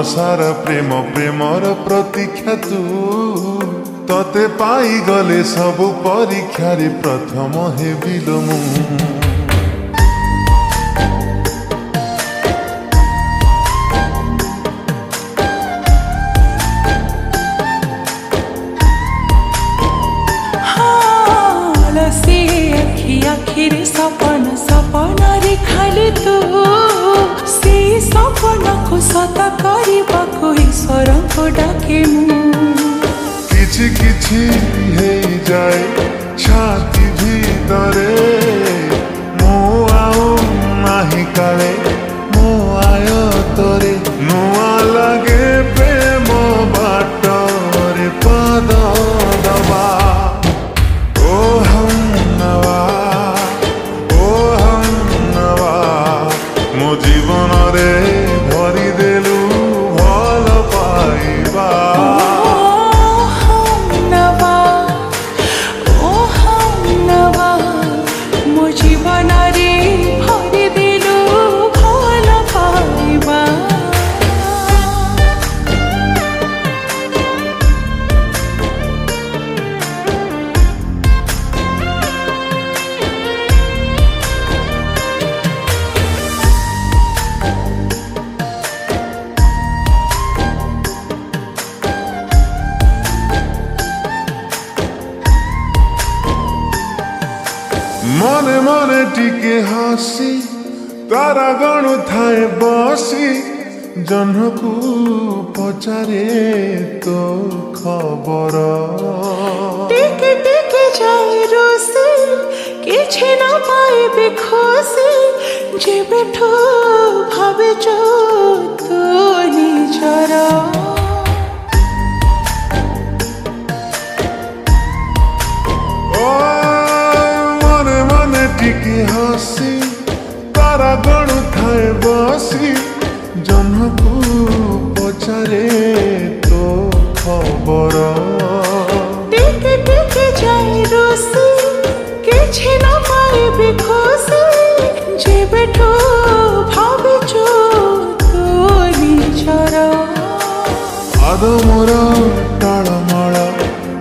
सार प्रेम प्रेमर प्रतीक्षा तू तते पाई गले सबु परीक्षा रे प्रथम हेबिलो मु आखिरी सपन सपना रे खाली तू से सपना को सता करबा को ईश्वर को डाके मु किछि किछि हे जाए छाती भीतरे मो आओ नाही काले मो आयो तोरे नुआ लागे प्रेम बाटरे पाद दबा मो जीवन रे भरी देलु भल पाइबा मो जीवन रे भरी देलु भल पाइबा मने मने टिके हसी तारा गणु थाए बसी जह्न को पचारे तो खबर टिके टिके जाए रोसी किछि न पाइबे खुशी जेबेठो भावे जो तू निजरा टिके हसी तारा गणु थाए बसी जह्न को पचारे तो खबर टिके टिके जाए रोसी किछि न पाइबे खुशी जेबेठो भावे जो तू निजरा आदमर टाळमाळ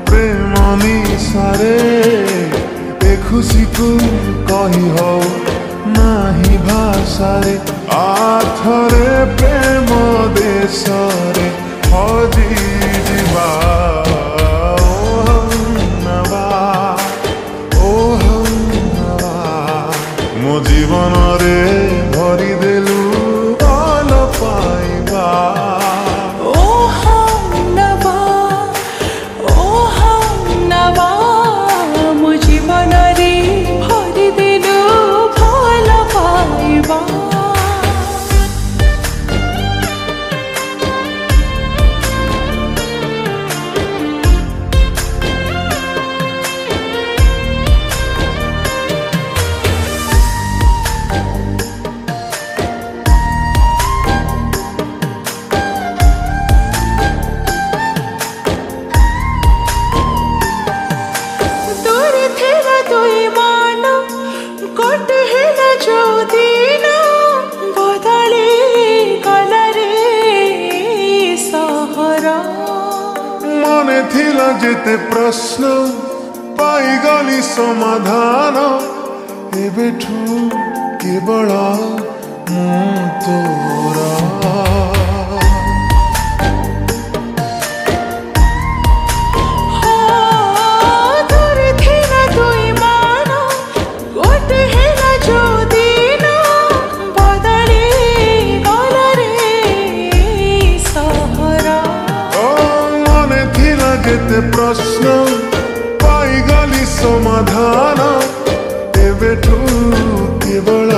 प्रेम निसारे खुशी को कही हो नाही भाषारे आथरे प्रेम देशरे हजी जीवा मो जीवन रे भरी देलु भल पाइबा मो जीवन रे भरी देलु भल पाइबा मने थिला जेते प्रश्न पाई गली समाधान एबेठू केवल मु तोरा जेते प्रश्न पाई गली समाधान एबेठू केवल